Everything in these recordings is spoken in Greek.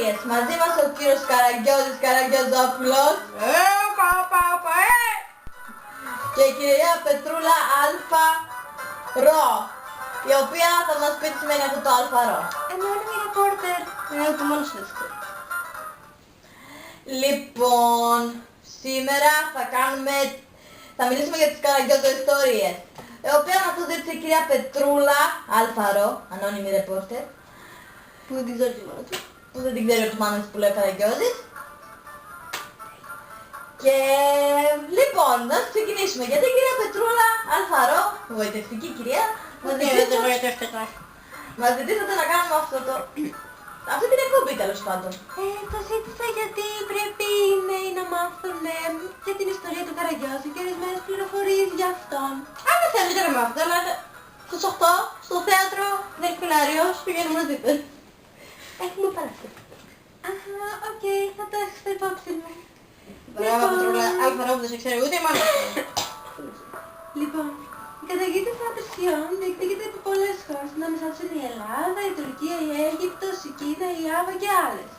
ιστορίες. Μαζί μας ο κύριος Καραγκιόζης Καραγκιόζοπουλος και η κυρία Πετρούλα Αλφα Ρο, η οποία θα μας πει τι σημαίνει αυτό το Αλφα Ρο. Anonymous reporter. Το μόνο σου δυστυχώ. Λοιπόν, σήμερα θα μιλήσουμε για τις Καραγκιόζο ιστορίες, η οποία μας το ζήτησε η κυρία Πετρούλα Αλφα Ρο, anonymous reporter, Που δεν την ξέρω τη μάνα του. που δεν την ξέρει ο Τμάνος που λέει ο Καραγκιόζης. Και λοιπόν, να ξεκινήσουμε. Γιατί η κυρία Πετρούλα Αλφα Ρο, βοητευτική κυρία, μας ζητήσατε να κάνουμε αυτή την εκπομπή, τέλος πάντων. Το ζήτησα γιατί πρέπει οι νέοι να μάθουν για την ιστορία του Καραγκιόζη και ορισμένες πληροφορίες για αυτόν. Αν δεν θέλετε να μάθετε, αλλά στις 8 στο θέατρο Δελφινάριος πηγαίνουμε να δείτε. Έχουμε παραστεί. Αχα, οκ, θα το έχεις στο υπόψη μου. Μπράβο, Πετρούλα Αλφα Ρο που δεν σε ξέρει ούτε η μάνα. Λοιπόν, η καταγωγή των φαντασιών διεκδικείται από πολλές χώρες, ανάμεσά τους είναι η Ελλάδα, η Τουρκία, η Αίγυπτος, η Κίνα, η Άβα και άλλες.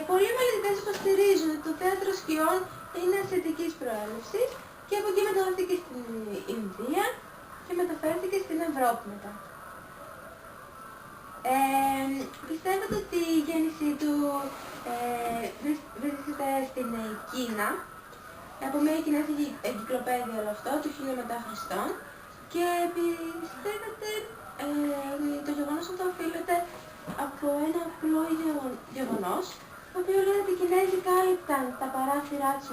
Πολλοί μελετητές υποστηρίζουν ότι το θέατρο σκιών είναι ασιατικής προέλευσης και από εκεί μεταδόθηκε στην Ινδία και μεταφέρθηκε στην Ευρώπη μετά. Πιστεύετε ότι η γέννησή του βρίσκεται στην Κίνα, από μια κινέζικη εγκυκλοπαίδεια όλο αυτό, του 1000 μετά Χριστόν, και πιστεύετε το γεγονός αυτό οφείλεται από ένα απλό γεγονός, το οποίο λέει ότι οι Κινέζοι κάλυπταν τα παράθυρά τους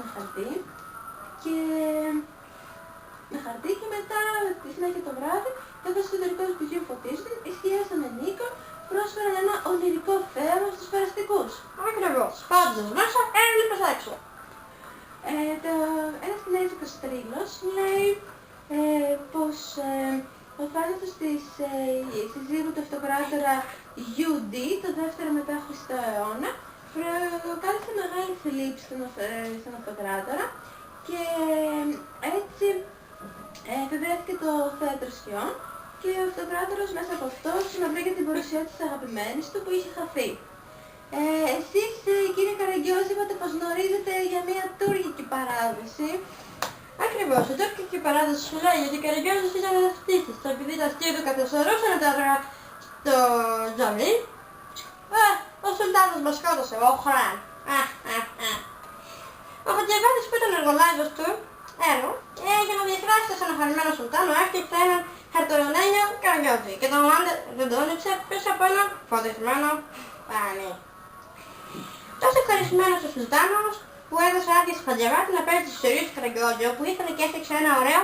με χαρτί και μετά τη συνέχεια το βράδυ, καθώς το εσωτερικό του σπιτιού φωτίζονταν, οι σκιές των ενίκων πρόσφεραν ένα ονειρικό θέαμα στους περαστικούς. Ακριβώς. Πάντως μέσα, ένα λίπος έξω. Ένας Κινέζικος τρίλος λέει πως ο θάνατος της συζύγου του αυτοκράτορα Γιούντι, το δεύτερο μετά Χριστό αιώνα, προκάλεσε μεγάλη θλίψη στον αυτοκράτορα και έτσι επιβρέθηκε το θέατρο σκιών και ο αυτοκράτορας μέσα από αυτό συναντήθηκε την παρουσία της αγαπημένης του που είχε χαθεί. Εσείς, κύριε Καραγκιόζη, είπατε πως γνωρίζετε για μια τουρκική παράδοση. Ακριβώς, η τουρκική παράδοση σου λέει ότι ο Καραγκιόζης ήταν ένας κτίστης. Επειδή τα αστεία του καθεσορούσαν τα έδρα στο τζαμί, ο Σουλτάνος μας σκότωσε, ο Χραν. Ο Χατζιαβάδης που ήταν εργολάβος του έργου, για να διεκράσει το αναχαρημένο Σουλτάνο έφτιαξε έναν χαρτορονένιο Καραγκιόζη και τον αντώνυψε πίσω από έναν φωτισμένο πανί. Τόσο ευχαριστημένος ο Σουλτάνος που έδωσε άδεια στο Χατζιαβάτη να παίρνει τις ιστορίες του Καραγκιόζη, όπου ήθελε και έφτιαξε ένα ωραίο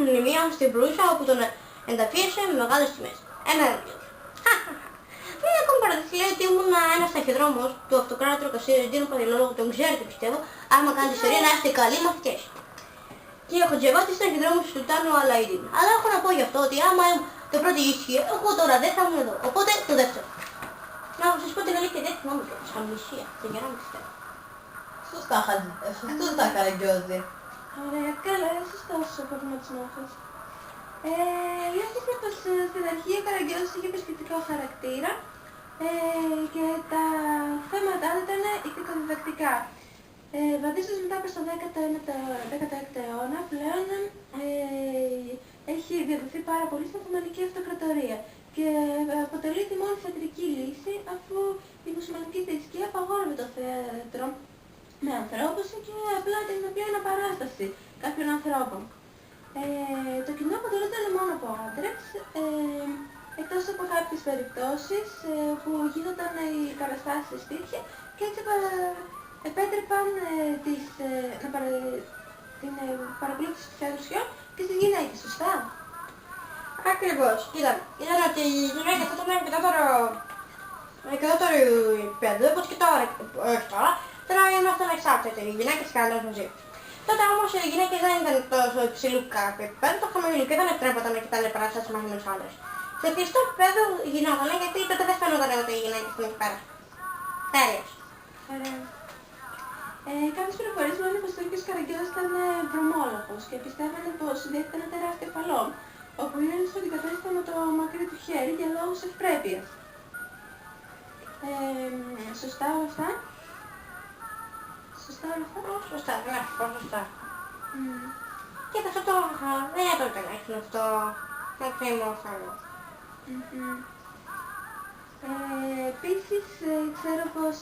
μνημείο στην Προύσα, όπου τον ενταφίεσε με μεγάλες τιμές. Ένα ραδιό. Μια ακόμη παραδοχή λέει ότι ήμουν ένας ταχυδρόμος του αυτοκράτορου Κασιρεντίνου Παδηλόλογου, τον ξέρετε πιστεύω, άμα κάνει ιστορία να είστε καλοί μαθητές. Και ο Χατζιαβάτης ήταν ταχυδρόμος του Σουλτάνου Αλαΐντιν. Αλλά έχω να πω γι' αυτό ότι άμα το πρώτο ίσχυε, εγώ τώρα δεν θα ήμουν εδώ. Οπότε το δεύτερο. Να σας πω την αλήθεια, δεν θυμάμαι το αμνησία, δεν γερά μου πιστεύω. Σωστά Καραγκιόζη. Ωραία, καλά, σωστός ο προβληματισμός. Λέχθηκε πως στην αρχή ο Καραγκιόζης είχε προσκλητικό χαρακτήρα και τα θέματα του ήταν ηθικοδιδακτικά. Βαδίζοντας μετά προς το 16ο αιώνα πλέον έχει διαδοθεί πάρα πολύ στην Οθωμανική Αυτοκρατορία και αποτελεί τη μόνη θεατρική λύση, αφού η μουσουλμανική θρησκεία απαγόρευε το θέατρο με ανθρώπους και απλά την απλή αναπαράσταση κάποιων ανθρώπων. Το κοινό αποτελούνταν μόνο από άντρες, εκτός από κάποιες περιπτώσεις που γίνονταν οι παραστάσεις σε σπίτια και έτσι επέτρεπαν την παρακολούθηση του θέατρου σκιών και στις γυναίκες, σωστά? Ακριβώς. Κοίτα, ήταν ότι η γυναίκα θα ήταν κατώτερο επίπεδο, όπως και τώρα, τώρα είμαστε ανεξάρτητοι, οι γυναίκες και άντρες μαζί. Τότε όμως οι γυναίκες δεν ήταν τόσο υψηλού κάποιου επίπεδου, το χαμηλού και δεν επιτρέπονταν να κοιτάνε παράσταση μαζί με τους άντρες. Σε πιστό επίπεδο γινότανε γιατί τότε δεν φαινόταν ότι οι γυναίκες ήταν εκεί πέρα. Τέλειος. Κάποιες πληροφορίες λένε πως ο Τούρκος Καραγκιόζης ήταν βρωμόλογος και πιστεύανε πως διέθετε ένα τεράστιο φαλό, όπου είναι στο αντικατέστημα με το μακρύ του χέρι για λόγους ευπρέπειας. Σωστά όλα αυτά. Σωστά όλα αυτά. Σωστά, ναι, πολύ σωστά. Μμμ. Και αυτό το δεν έπρεπε να έχει αυτό. Να κρυμώσαμε. Μμμ. Επίσης, ξέρω πως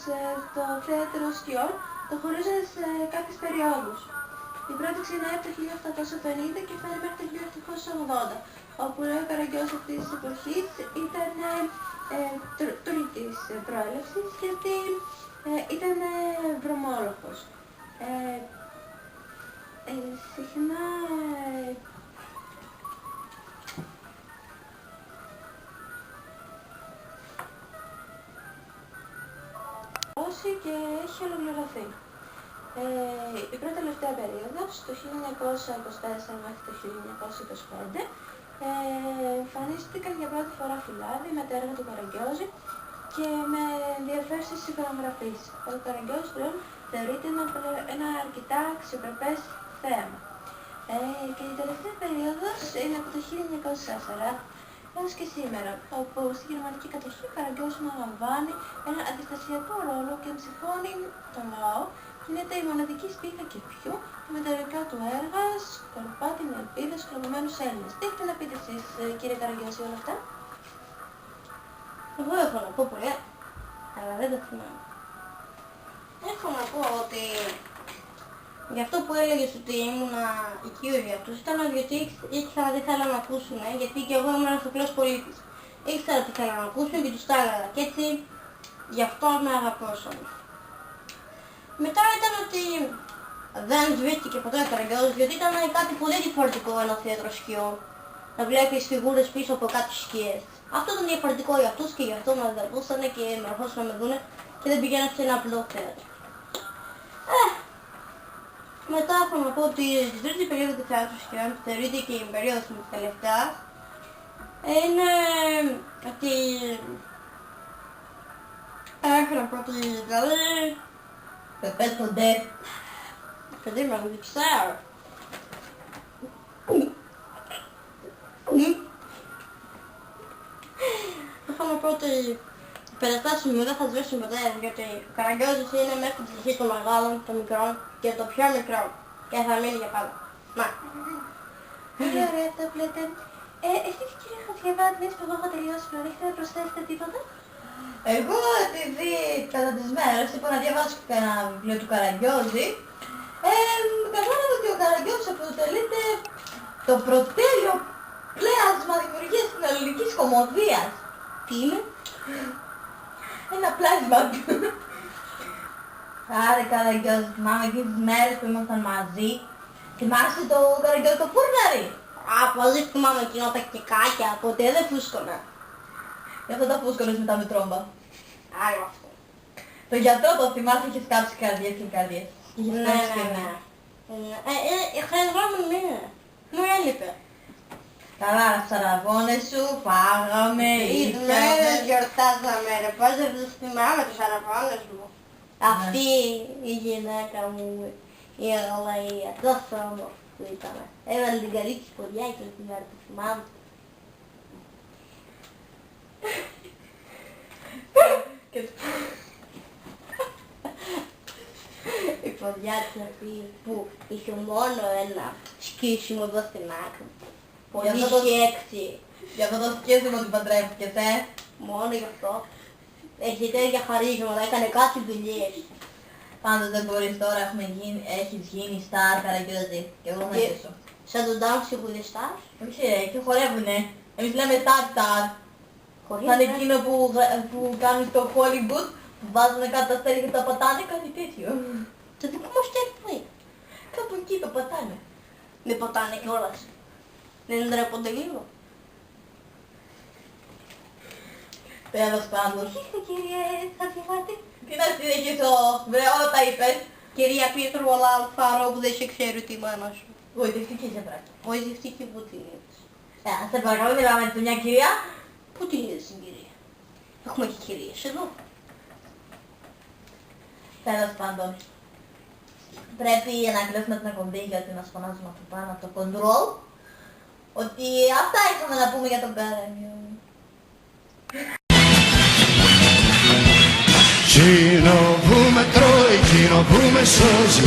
το θέατρο Σκιόρ το χωρίζουν σε κάποιες περιόδους. Η πρώτη ξεκινάει από το 1850 και φτάνει μέχρι το 1880, όπου ο Καραγκιός αυτής της εποχής ήταν τρίτης προέλευσης, γιατί ήταν βρωμόλογος. Συχνά και έχει ολοκληρωθεί. Η πρώτη τελευταία περίοδος, το 1924 μέχρι το 1925, εμφανίστηκαν για πρώτη φορά φυλάδι με τα έργα του Καραγκιόζη και με ενδιαφέρουσες εικονογραφίες. Ο Καραγκιόζης πλέον θεωρείται ένα αρκετά αξιοπρεπές θέαμα. Και η τελευταία περίοδος είναι από το 1940 έως και σήμερα, όπου στη γερμανική κατοχή ο Καραγκιόζης αναλαμβάνει ένα αντιστασιακό ρόλο και εμψυφώνει τον λαό. Γίνεται η μοναδική σπίθα και πιού και με τα ορικά του έργα σκορπά την ελπίδα στους κλαμμένους Έλληνες. Τι έχετε να πείτε εσείς, κύριε Καραγκιόζη, όλα αυτά? Εγώ έχω να πω πολλά, αλλά δεν το θυμάμαι. Έχω να πω ότι γι' αυτό που έλεγες ότι ήμουνα οικείος για αυτούς ήταν γιατί ήξερα τι θέλαν να ακούσουν, γιατί και εγώ ήμουν ένας απλός πολίτης. Ήξερα τι θέλαν να ακούσουν και τους τα έλεγα και έτσι γι' αυτό με αγαπώσαν. Μετά ήταν ότι δεν σβήστηκε ποτέ ο Καραγκιόζης, γιατί ήταν κάτι πολύ διαφορετικό ένα θέατρο σκιών. Να βλέπεις φιγούρες πίσω από κάτι σκιές. Αυτό ήταν διαφορετικό για αυτούς και γι' αυτό με αδερφούσαν και με ερχόσαν να με δούνε και δεν πηγαίναν σε ένα απλό θέατρο. Μετά έχω να πω ότι στην τρίτη περίοδο του θεάτρου σκιών, που θεωρείται και η περίοδος μου της τελευταίας, είναι ότι έχω να πω ότι δηλαδή πεπέτονται παιδί με δεν ξέρω. Έχω να πω ότι οι περιστάσεις μου δεν θα σβήσουν ποτέ, γιατί ο Καραγκιόζης είναι μέχρι τη ψυχή των μεγάλων, των μικρών και το πιο μικρό και θα μείνει για πάντα. Να. Πολύ ωραία αυτά που λέτε. Εσείς, κύριε Χατζιαβάτη, που εγώ έχω τελειώσει πλέον, έχετε να προσθέσετε τίποτα? Εγώ επειδή κατά τις μέρες είπα να διαβάσω ένα βιβλίο του Καραγκιόζη, κατάλαβα ότι ο Καραγκιόζης αποτελείται το πρωτέλειο πλέασμα δημιουργίας της ελληνικής κωμωδίας. Τι είναι? Ένα πλάσμα. Άρε Καραγκιόζη, θυμάμαι εκείνες τις μέρες που ήμασταν μαζί. Θυμάσαι το Καραγκιόζη το φούρναρι? Πολύ θυμάμαι εκείνο τα κεκάκια, ποτέ δεν φούσκωνα. Γι' αυτό τα φούσκωνες μετά με τρόμπα. Άλλο αυτό. Το γιατρό το θυμάσαι, είχες κάψει καρδιές και καρδιές. Ναι. Χρειαζόμουν μία. Μου έλειπε. Καλά, σαραγώνες σου, φάγαμε, Ναι, γιορτάζαμε ρε, πώς δεν τους θυμάμαι τους αραβώνες μου. Αυτή η γυναίκα μου, η Αγαλαία, τόσο όμορφη που ήταν. Έβαλε την καλή της ποδιά και την μέρα που θυμάμαι. Η ποδιά της αυτή που είχε μόνο ένα σκίσιμο εδώ στην άκρη. Πολύ Για αυτό το- σεξι. Γι' αυτό το σκέφτομαι ότι παντρεύτηκες, Μόνο γι' αυτό. Έχει τέτοια χαρίσματα, έκανε κάτι δουλειές. Πάντως δεν μπορείς τώρα, έχεις γίνει στάρ Καραγκιόζη. Και εγώ Και- μαζί σου. Σαν τον Dance που δεν στάς. Όχι ρε, και χορεύουνε. Εμείς λέμε τάρ. Χωρίς Σαν να- εκείνο που κάνουν στο Hollywood, που βάζουν κάτω τα αστέρια και τα πατάνε, κάτι τέτοιο. Το δικό μου στέλνει που είναι. Κάπου εκεί το πατάνε. Με ποτάνε κιόλας. Δεν ντρέπονται λίγο. Τέλος πάντων. Κύριε Χατζιαβάτη. Τι να συνεχίσω, βρε όλα τα είπες. Κυρία Πίτρου, αλλά Αλφαρό που δεν σε ξέρει τη μάνα σου. Γοητευτική σε πράξη. Βοηθευτική που την είδες. Σε παρακαλώ, μιλάμε με μια κυρία. Πού την είδες την κυρία? Έχουμε και κυρίες εδώ. Τέλος πάντων. Πρέπει να κλείσουμε την εκπομπή γιατί μας φωνάζουμε από πάνω από το control. Ότι αυτά είχαμε να πούμε για τον Καραγκιόζη. Εκείνο που με τρώει, εκείνο που με σώζει,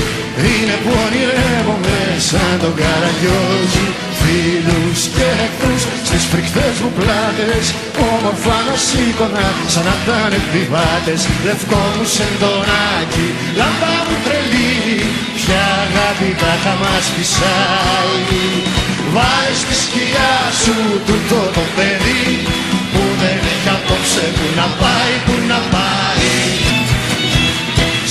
είναι που ονειρεύομαι σαν τον Καραγκιόζη. Φίλους και εχθρούς στις φρικτές μου πλάτες, όμορφα να σήκωνα σαν να ήταν επιβάτες. Λευκό μου σεντονάκι, λάμπα μου τρελή, ποια αγάπη τάχα μας φυσάει. Βάλε στη σκιά σου τούτο το παιδί, που δεν έχει απόψε που να πάει, που να πάει.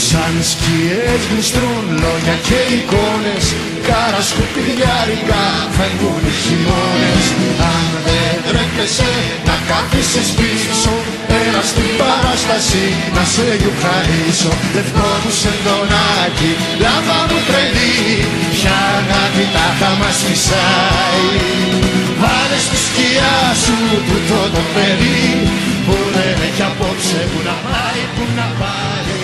Σαν σκιές γλιστρούν λόγια και εικόνες, κάρα σκουπιδιάρικα φεύγουν οι χειμώνες. Αν δεν τρέπεσαι να κάθισες πίσω, έλα στην παράσταση να σε γιουχαρίσω. Λευκό μου σεντονάκι, λάμπα μου τρελή, ποια αγάπη τάχα μας φυσάει. Βάλε στη σκιά σου τούτο το παιδί, που δεν έχει απόψε που να πάει, που να πάει.